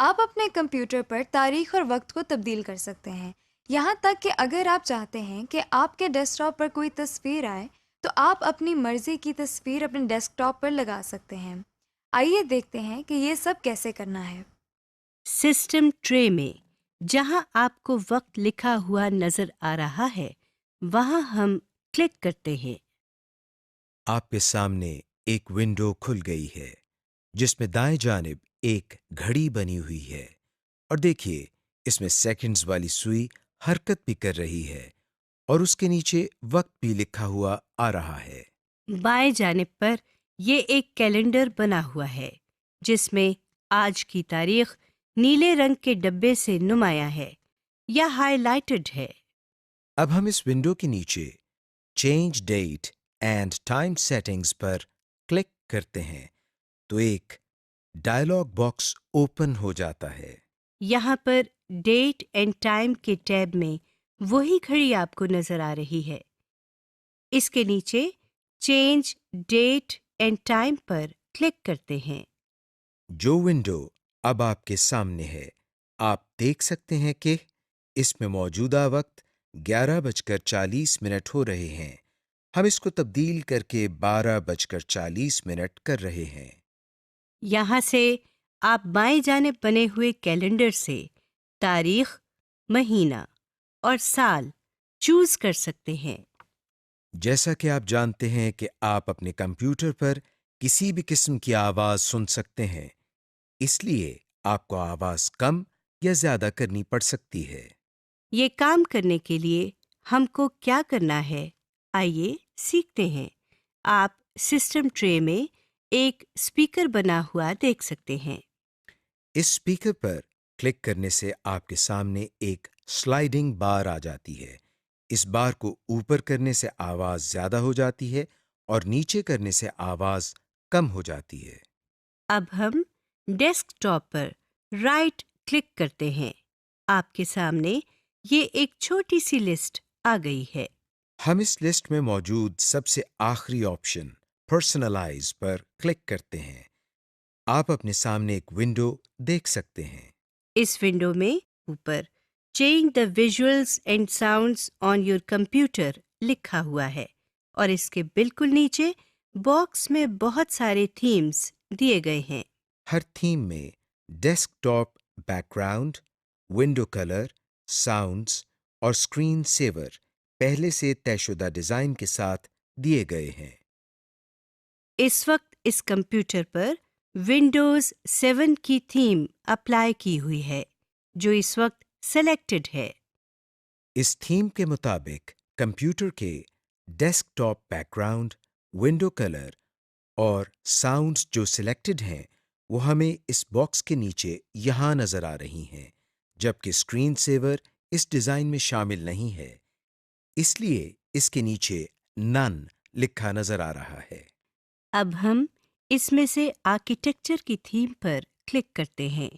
आप अपने कंप्यूटर पर तारीख और वक्त को तब्दील कर सकते हैं। यहाँ तक कि अगर आप चाहते हैं कि आपके डेस्कटॉप पर कोई तस्वीर आए, तो आप अपनी मर्जी की तस्वीर अपने डेस्कटॉप पर लगा सकते हैं। आइए देखते हैं कि ये सब कैसे करना है। सिस्टम ट्रे में जहां आपको वक्त लिखा हुआ नजर आ रहा है, वहां हम क्लिक करते हैं। आपके सामने एक विंडो खुल गई है जिसमें दाएं जानिब एक घड़ी बनी हुई है और देखिए इसमें सेकंड्स वाली सुई हरकत भी कर रही है और उसके नीचे वक्त भी लिखा हुआ आ रहा है। बाएं जानिब पर ये एक कैलेंडर बना हुआ है जिसमें आज की तारीख नीले रंग के डब्बे से नुमाया है या हाइलाइटेड है। अब हम इस विंडो के नीचे change date and time settings पर क्लिक करते हैं तो एक डायलॉग बॉक्स ओपन हो जाता है। यहाँ पर डेट एंड टाइम के टैब में वही घड़ी आपको नजर आ रही है। इसके नीचे चेंज डेट एंड टाइम पर क्लिक करते हैं। जो विंडो अब आपके सामने है, आप देख सकते हैं कि इसमें मौजूदा वक्त 11:40 हो रहे हैं। हम इसको तब्दील करके 12:40 कर रहे हैं। यहाँ से आप बाएं जाने बने हुए कैलेंडर से तारीख, महीना और साल चूज कर सकते हैं। जैसा कि आप जानते हैं कि आप अपने कंप्यूटर पर किसी भी किस्म की आवाज सुन सकते हैं, इसलिए आपको आवाज कम या ज्यादा करनी पड़ सकती है। ये काम करने के लिए हमको क्या करना है, आइए सीखते हैं। आप सिस्टम ट्रे में एक स्पीकर बना हुआ देख सकते हैं। इस स्पीकर पर क्लिक करने से आपके सामने एक स्लाइडिंग बार आ जाती है। इस बार को ऊपर करने से आवाज ज्यादा हो जाती है और नीचे करने से आवाज कम हो जाती है। अब हम डेस्कटॉप पर राइट क्लिक करते हैं। आपके सामने ये एक छोटी सी लिस्ट आ गई है। हम इस लिस्ट में मौजूद सबसे आखिरी ऑप्शन पर्सनलाइज पर क्लिक करते हैं। आप अपने सामने एक विंडो देख सकते हैं। इस विंडो में ऊपर change the visuals and sounds on your computer लिखा हुआ है और इसके बिल्कुल नीचे बॉक्स में बहुत सारे थीम्स दिए गए हैं। हर थीम में desktop background, window colour, sounds और स्क्रीन सेवर पहले से तयशुदा डिजाइन के साथ दिए गए हैं। इस वक्त इस कंप्यूटर पर विंडोज 7 की थीम अप्लाई की हुई है जो इस वक्त सेलेक्टेड है। इस थीम के मुताबिक कंप्यूटर के डेस्कटॉप बैकग्राउंड, विंडो कलर और साउंड्स जो सिलेक्टेड हैं वो हमें इस बॉक्स के नीचे यहाँ नजर आ रही हैं, जबकि स्क्रीन सेवर इस डिजाइन में शामिल नहीं है, इसलिए इसके नीचे नन लिखा नजर आ रहा है। अब हम इसमें से आर्किटेक्चर की थीम पर क्लिक करते हैं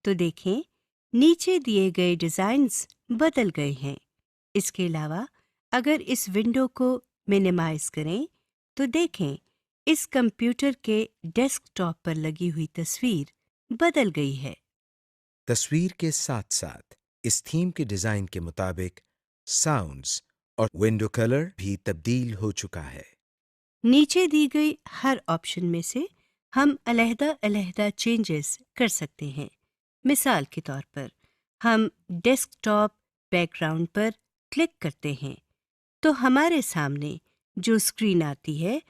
तो देखें नीचे दिए गए डिजाइन्स बदल गए हैं। इसके अलावा अगर इस विंडो को मिनिमाइज करें तो देखें इस कंप्यूटर के डेस्कटॉप पर लगी हुई तस्वीर बदल गई है। तस्वीर के साथ साथ इस थीम के डिजाइन के मुताबिक साउंड्स और विंडो कलर भी तब्दील हो चुका है। नीचे दी गई हर ऑप्शन में से हम अलहदा-अलहदा चेंजेस कर सकते हैं। मिसाल के तौर पर हम डेस्कटॉप बैकग्राउंड पर क्लिक करते हैं तो हमारे सामने जो स्क्रीन आती है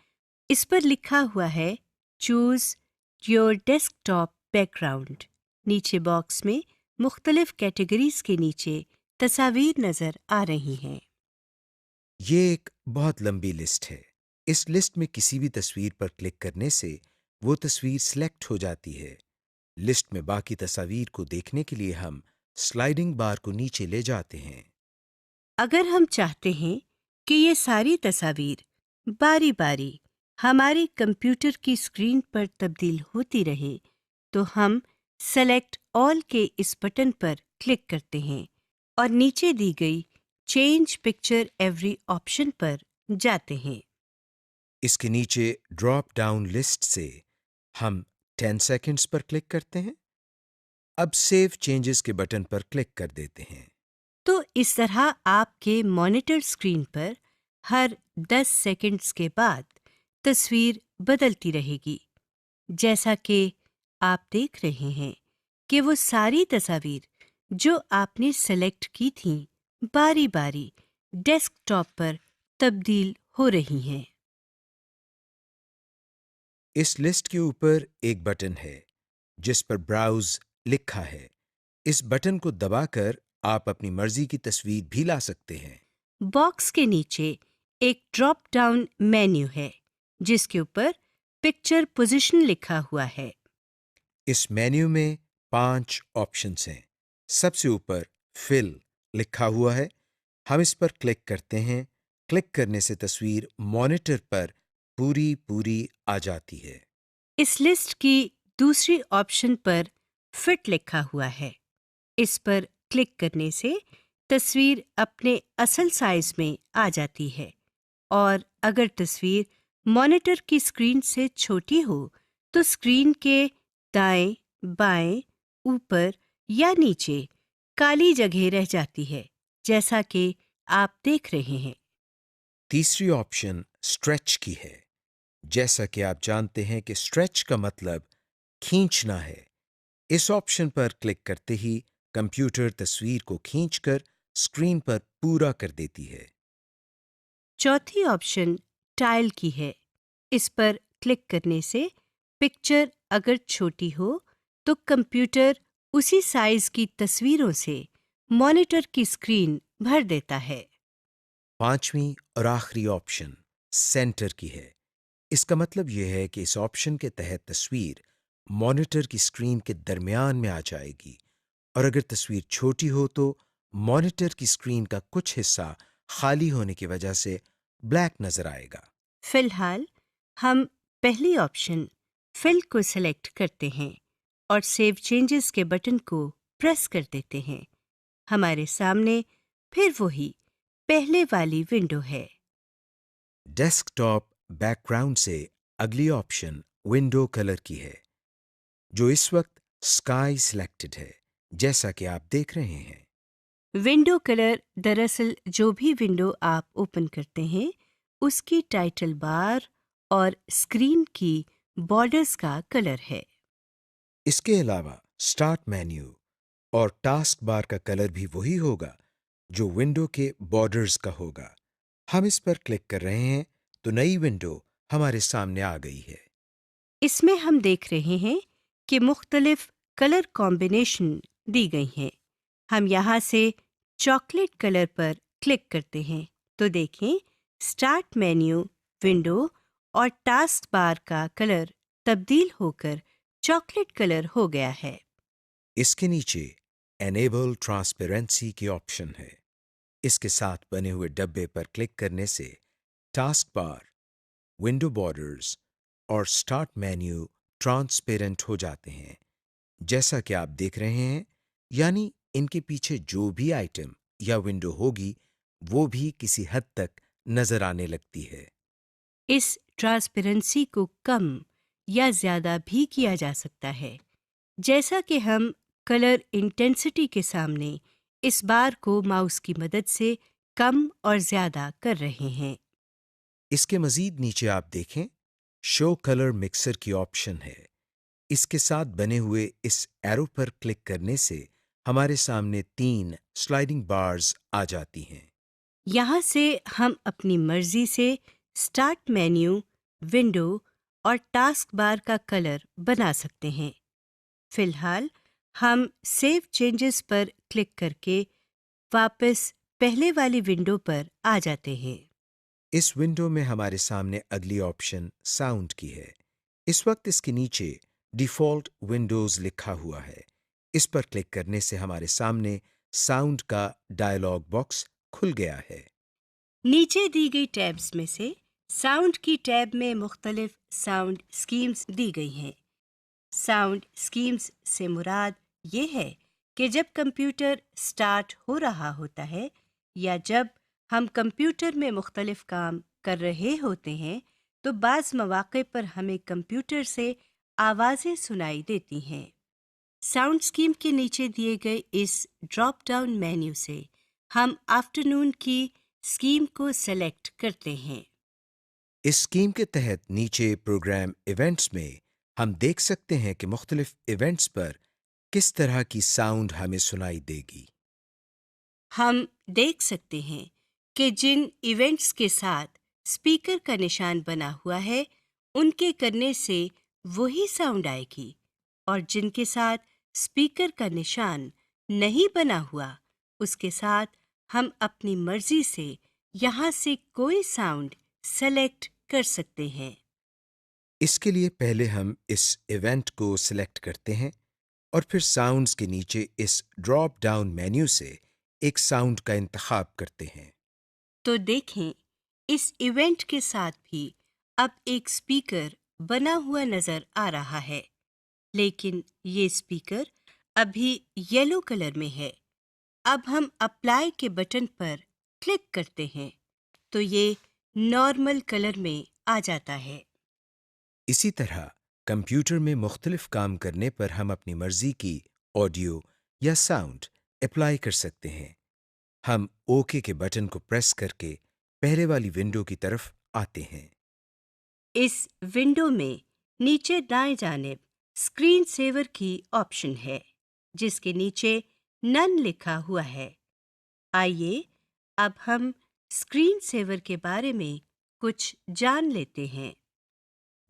इस पर लिखा हुआ है चूज योर डेस्कटॉप बैकग्राउंड। नीचे बॉक्स में मुख्तलिफ कैटेगरीज के नीचे तस्वीर नजर आ रही हैं। ये एक बहुत लंबी लिस्ट है। इस लिस्ट में किसी भी तस्वीर पर क्लिक करने से वो तस्वीर सिलेक्ट हो जाती है। लिस्ट में बाकी तस्वीर को देखने के लिए हम स्लाइडिंग बार को नीचे ले जाते हैं। अगर हम चाहते हैं कि ये सारी तस्वीर बारी बारी हमारे कंप्यूटर की स्क्रीन पर तब्दील होती रहे तो हम सेलेक्ट ऑल के इस बटन पर क्लिक करते हैं और नीचे दी गई चेंज पिक्चर एवरी ऑप्शन पर जाते हैं। इसके नीचे ड्रॉप डाउन लिस्ट से हम 10 सेकंड्स पर क्लिक करते हैं। अब सेव चेंजेस के बटन पर क्लिक कर देते हैं। तो इस तरह आपके मॉनिटर स्क्रीन पर हर 10 सेकंड्स के बाद तस्वीर बदलती रहेगी। जैसा कि आप देख रहे हैं कि वो सारी तस्वीर जो आपने सेलेक्ट की थीं बारी बारी डेस्कटॉप पर तब्दील हो रही हैं। इस लिस्ट के ऊपर एक बटन है जिस पर ब्राउज लिखा है। इस बटन को दबाकर आप अपनी मर्जी की तस्वीर भी ला सकते हैं। बॉक्स के नीचे एक ड्रॉप डाउन मेन्यू है जिसके ऊपर पिक्चर पोजीशन लिखा हुआ है। इस मेन्यू में 5 ऑप्शंस हैं। सबसे ऊपर फिल लिखा हुआ है। हम इस पर क्लिक करते हैं। क्लिक करने से तस्वीर मॉनिटर पर पूरी पूरी आ जाती है। इस लिस्ट की दूसरी ऑप्शन पर फिट लिखा हुआ है। इस पर क्लिक करने से तस्वीर अपने असल साइज में आ जाती है और अगर तस्वीर मॉनिटर की स्क्रीन से छोटी हो तो स्क्रीन के दाएं, बाएं, ऊपर या नीचे काली जगह रह जाती है, जैसा कि आप देख रहे हैं। तीसरी ऑप्शन स्ट्रेच की है। जैसा कि आप जानते हैं कि स्ट्रेच का मतलब खींचना है। इस ऑप्शन पर क्लिक करते ही कंप्यूटर तस्वीर को खींचकर स्क्रीन पर पूरा कर देती है। चौथी ऑप्शन टाइल की है। इस पर क्लिक करने से पिक्चर अगर छोटी हो तो कंप्यूटर उसी साइज की तस्वीरों से मॉनिटर की स्क्रीन भर देता है। पांचवी और आखिरी ऑप्शन सेंटर की है। इसका मतलब यह है कि इस ऑप्शन के तहत तस्वीर मॉनिटर की स्क्रीन के दरमियान में आ जाएगी और अगर तस्वीर छोटी हो तो मॉनिटर की स्क्रीन का कुछ हिस्सा खाली होने की वजह से ब्लैक नजर आएगा। फिलहाल हम पहली ऑप्शन फिल को सिलेक्ट करते हैं और सेव चेंजेस के बटन को प्रेस कर देते हैं। हमारे सामने फिर वही पहले वाली विंडो है। डेस्कटॉप बैकग्राउंड से अगली ऑप्शन विंडो कलर की है जो इस वक्त स्काई सिलेक्टेड है, जैसा कि आप देख रहे हैं। विंडो कलर दरअसल जो भी विंडो आप ओपन करते हैं उसकी टाइटल बार और स्क्रीन की बॉर्डर्स का कलर है। इसके अलावा स्टार्ट मेन्यू और टास्क बार का कलर भी वही होगा जो विंडो के बॉर्डर्स का होगा। हम इस पर क्लिक कर रहे हैं तो नई विंडो हमारे सामने आ गई है। इसमें हम देख रहे हैं कि मुख्तलिफ कलर कॉम्बिनेशन दी गई हैं। हम यहाँ से चॉकलेट कलर पर क्लिक करते हैं तो देखें स्टार्ट मेन्यू, विंडो और टास्क बार का कलर तब्दील होकर चॉकलेट कलर हो गया है। इसके नीचे एनेबल ट्रांसपेरेंसी की ऑप्शन है। इसके साथ बने हुए डब्बे पर क्लिक करने से टास्क बार, विंडो बॉर्डर्स और स्टार्ट मेन्यू ट्रांसपेरेंट हो जाते हैं, जैसा कि आप देख रहे हैं। यानी इनके पीछे जो भी आइटम या विंडो होगी वो भी किसी हद तक नजर आने लगती है। इस ट्रांसपेरेंसी को कम या ज्यादा भी किया जा सकता है, जैसा कि हम कलर इंटेंसिटी के सामने इस बार को माउस की मदद से कम और ज्यादा कर रहे हैं। इसके मजीद नीचे आप देखें शो कलर मिक्सर की ऑप्शन है। इसके साथ बने हुए इस एरो पर क्लिक करने से हमारे सामने 3 स्लाइडिंग बार्स आ जाती हैं। यहाँ से हम अपनी मर्जी से स्टार्ट मेन्यू, विंडो और टास्क बार का कलर बना सकते हैं। फिलहाल हम सेव चेंजेस पर क्लिक करके वापस पहले वाली विंडो पर आ जाते हैं। इस विंडो में हमारे सामने अगली ऑप्शन साउंड की है। इस वक्त इसके नीचे डिफॉल्ट विंडोज लिखा हुआ है। इस पर क्लिक करने से हमारे सामने साउंड का डायलॉग बॉक्स खुल गया है। नीचे दी गई टैब्स में से साउंड की टैब में मुख्तलिफ साउंड स्कीम्स दी गई हैं। साउंड स्कीम्स से मुराद ये है कि जब कंप्यूटर स्टार्ट हो रहा होता है या जब हम कंप्यूटर में मुख्तलिफ काम कर रहे होते हैं तो बाज़ मौक़े पर हमें कंप्यूटर से आवाज़ें सुनाई देती हैं। साउंड स्कीम के नीचे दिए गए इस ड्रॉप डाउन मेन्यू से हम आफ्टरनून की स्कीम को सेलेक्ट करते हैं। इस स्कीम के तहत नीचे प्रोग्राम इवेंट्स में हम देख सकते हैं कि मुख्तलिफ इवेंट्स पर किस तरह की साउंड हमें सुनाई देगी। हम देख सकते हैं कि जिन इवेंट्स के साथ स्पीकर का निशान बना हुआ है उनके करने से वही साउंड आएगी, और जिनके साथ स्पीकर का निशान नहीं बना हुआ उसके साथ हम अपनी मर्जी से यहाँ से कोई साउंड सेलेक्ट कर सकते हैं। इसके लिए पहले हम इस इवेंट को सिलेक्ट करते हैं और फिर साउंड्स के नीचे इस ड्रॉप डाउन मेन्यू से एक साउंड का इंतखाब करते हैं। तो देखें, इस इवेंट के साथ भी अब एक स्पीकर बना हुआ नजर आ रहा है, लेकिन ये स्पीकर अभी येलो कलर में है। अब हम अप्लाई के बटन पर क्लिक करते हैं तो ये नॉर्मल कलर में आ जाता है। इसी तरह कंप्यूटर में मुख्तलिफ काम करने पर हम अपनी मर्जी की ऑडियो या साउंड अप्लाई कर सकते हैं। हम ओके के बटन को प्रेस करके पहले वाली विंडो की तरफ आते हैं। इस विंडो में नीचे दाएं जानिब स्क्रीन सेवर की ऑप्शन है, जिसके नीचे नन लिखा हुआ है। आइए अब हम स्क्रीन सेवर के बारे में कुछ जान लेते हैं।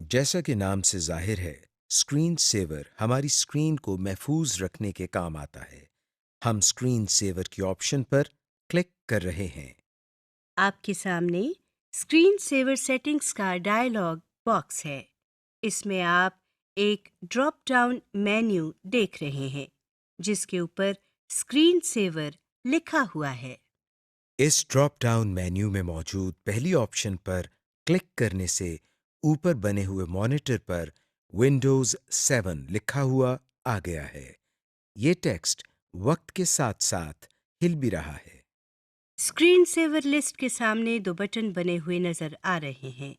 जैसा कि नाम से जाहिर है, स्क्रीन सेवर हमारी स्क्रीन को महफूज रखने के काम आता है। हम स्क्रीन सेवर की ऑप्शन पर क्लिक कर रहे हैं। आपके सामने स्क्रीन सेवर सेटिंग्स का डायलॉग बॉक्स है। इसमें आप एक ड्रॉप डाउन मेन्यू देख रहे हैं, जिसके ऊपर स्क्रीन सेवर लिखा हुआ है। इस ड्रॉप डाउन मेन्यू में मौजूद पहली ऑप्शन पर क्लिक करने से ऊपर बने हुए मॉनिटर पर विंडोज 7 लिखा हुआ आ गया है। ये टेक्स्ट वक्त के साथ साथ हिल भी रहा है। स्क्रीन सेवर लिस्ट के सामने दो बटन बने हुए नजर आ रहे हैं।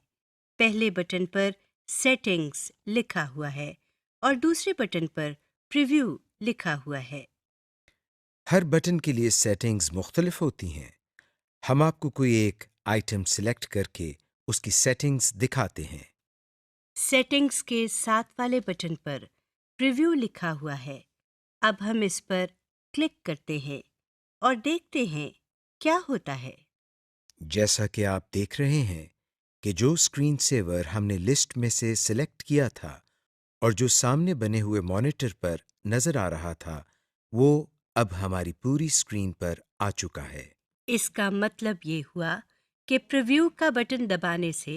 पहले बटन पर सेटिंग्स लिखा हुआ है और दूसरे बटन पर प्रीव्यू लिखा हुआ है। हर बटन के लिए सेटिंग्स मुख्तलिफ होती हैं। हम आपको कोई एक आइटम सिलेक्ट करके उसकी सेटिंग्स दिखाते हैं। सेटिंग्स के साथ वाले बटन पर प्रीव्यू लिखा हुआ है। अब हम इस पर क्लिक करते हैं और देखते हैं क्या होता है। जैसा कि आप देख रहे हैं कि जो स्क्रीन सेवर हमने लिस्ट में से सिलेक्ट किया था और जो सामने बने हुए मॉनिटर पर नजर आ रहा था, वो अब हमारी पूरी स्क्रीन पर आ चुका है। इसका मतलब ये हुआ कि प्रीव्यू का बटन दबाने से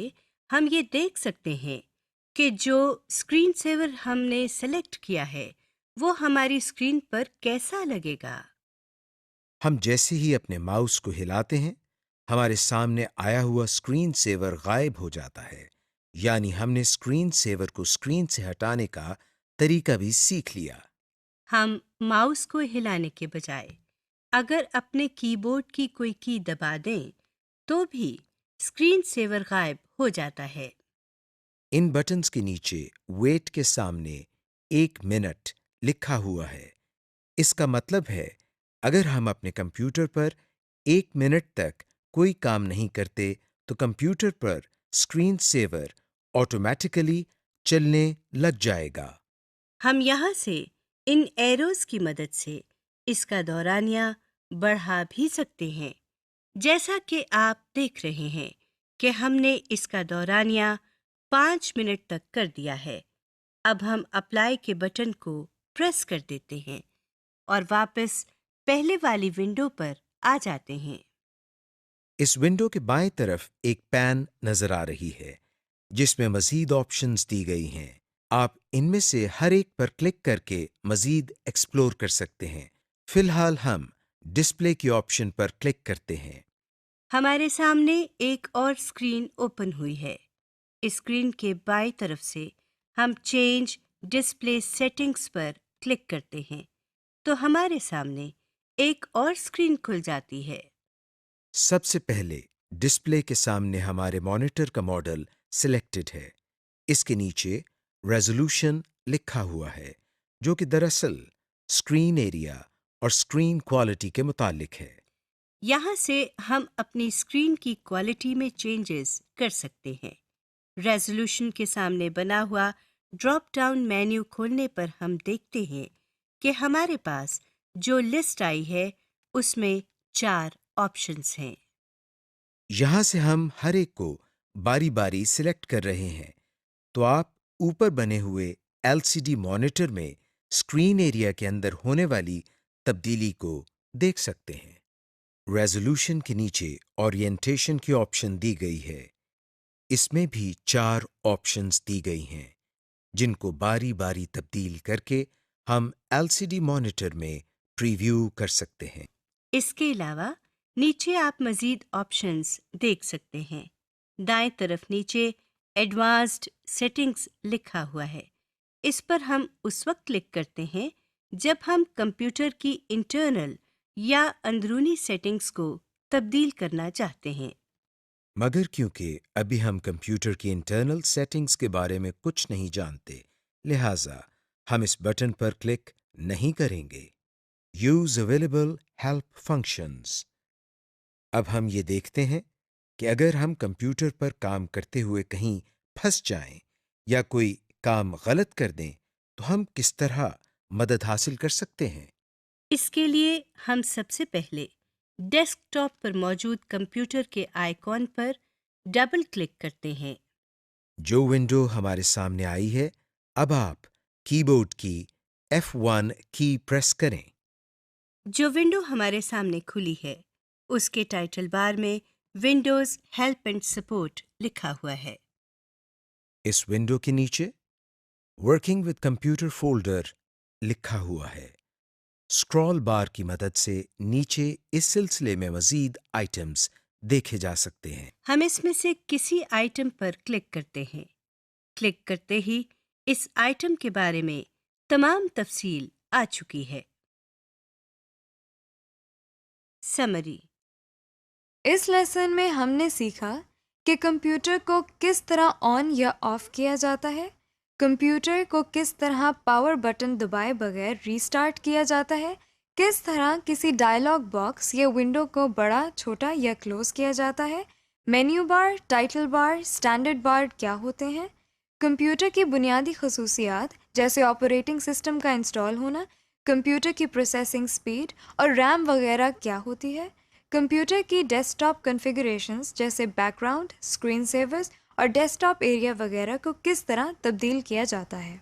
हम ये देख सकते हैं कि जो स्क्रीन सेवर हमने सेलेक्ट किया है वो हमारी स्क्रीन पर कैसा लगेगा। हम जैसे ही अपने माउस को हिलाते हैं, हमारे सामने आया हुआ स्क्रीन सेवर गायब हो जाता है। यानी हमने स्क्रीन सेवर को स्क्रीन से हटाने का तरीका भी सीख लिया। हम माउस को हिलाने के बजाय अगर अपने कीबोर्ड की कोई की दबा दें तो भी स्क्रीन सेवर गायब हो जाता है। इन बटन्स के नीचे वेट के सामने 1 मिनट लिखा हुआ है। इसका मतलब है अगर हम अपने कंप्यूटर पर 1 मिनट तक कोई काम नहीं करते तो कंप्यूटर पर स्क्रीन सेवर ऑटोमेटिकली चलने लग जाएगा। हम यहाँ से इन एरोज की मदद से इसका दौरानिया बढ़ा भी सकते हैं। जैसा कि आप देख रहे हैं कि हमने इसका दौरानिया 5 मिनट तक कर दिया है। अब हम अप्लाई के बटन को प्रेस कर देते हैं और वापस पहले वाली विंडो पर आ जाते हैं। इस विंडो के बाएं तरफ एक पैन नजर आ रही है जिसमें मजीद ऑप्शंस दी गई हैं। आप इनमें से हर एक पर क्लिक करके मजीद एक्सप्लोर कर सकते हैं। फिलहाल हम डिस्प्ले की ऑप्शन पर क्लिक करते हैं। हमारे सामने एक और स्क्रीन ओपन हुई है। इस स्क्रीन के बाईं तरफ से हम चेंज डिस्प्ले सेटिंग्स पर क्लिक करते हैं तो हमारे सामने एक और स्क्रीन खुल जाती है। सबसे पहले डिस्प्ले के सामने हमारे मॉनिटर का मॉडल सिलेक्टेड है। इसके नीचे रेजोल्यूशन लिखा हुआ है जो कि दरअसल स्क्रीन एरिया और स्क्रीन क्वालिटी के मुतालिक है। यहाँ से हम अपनी स्क्रीन की क्वालिटी में चेंजेस कर सकते हैं। रेजोल्यूशन के सामने बना हुआ ड्रॉप डाउन मेन्यू खोलने पर हम देखते हैं कि हमारे पास जो लिस्ट आई है उसमें 4 ऑप्शंस हैं। यहाँ से हम हर एक को बारी बारी सिलेक्ट कर रहे हैं, तो आप ऊपर बने हुए LCD मॉनिटर में स्क्रीन एरिया के अंदर होने वाली तब्दीली को देख सकते हैं। रेजोल्यूशन के नीचे ओरिएंटेशन की ऑप्शन दी गई है। इसमें भी 4 ऑप्शंस दी गई हैं, जिनको बारी बारी तब्दील करके हम LCD मॉनिटर में प्रीव्यू कर सकते हैं। इसके अलावा नीचे आप मज़ीद ऑप्शंस देख सकते हैं। दाएं तरफ नीचे एडवांस्ड सेटिंग्स लिखा हुआ है। इस पर हम उस वक्त क्लिक करते हैं जब हम कंप्यूटर की इंटरनल या अंदरूनी सेटिंग्स को तब्दील करना चाहते हैं। मगर क्योंकि अभी हम कंप्यूटर की इंटरनल सेटिंग्स के बारे में कुछ नहीं जानते, लिहाजा हम इस बटन पर क्लिक नहीं करेंगे। Use available help functions. अब हम ये देखते हैं कि अगर हम कंप्यूटर पर काम करते हुए कहीं फंस जाएं या कोई काम गलत कर दें, तो हम किस तरह मदद हासिल कर सकते हैं। इसके लिए हम सबसे पहले डेस्कटॉप पर मौजूद कंप्यूटर के आइकॉन पर डबल क्लिक करते हैं। जो विंडो हमारे सामने आई है, अब आप कीबोर्ड की F1 की प्रेस करें। जो विंडो हमारे सामने खुली है उसके टाइटल बार में विंडोज हेल्प एंड सपोर्ट लिखा हुआ है। इस विंडो के नीचे वर्किंग विद कंप्यूटर फोल्डर लिखा हुआ है। स्क्रॉल बार की मदद से नीचे इस सिलसिले में मजीद आइटम्स देखे जा सकते हैं। हम इसमें से किसी आइटम पर क्लिक करते हैं। क्लिक करते ही इस आइटम के बारे में तमाम तफसील आ चुकी है। समरी। इस लेसन में हमने सीखा कि कंप्यूटर को किस तरह ऑन या ऑफ किया जाता है, कंप्यूटर को किस तरह पावर बटन दबाए बगैर रीस्टार्ट किया जाता है, किस तरह किसी डायलॉग बॉक्स या विंडो को बड़ा, छोटा या क्लोज किया जाता है, menu bar, title bar, standard bar क्या होते हैं, कंप्यूटर की बुनियादी खसूसियात जैसे ऑपरेटिंग सिस्टम का इंस्टॉल होना, कंप्यूटर की प्रोसेसिंग स्पीड और रैम वगैरह क्या होती है, कंप्यूटर की डेस्कटॉप कॉन्फ़िगरेशंस जैसे बैकग्राउंड, स्क्रीन सेवर्स और डेस्कटॉप एरिया वगैरह को किस तरह तब्दील किया जाता है।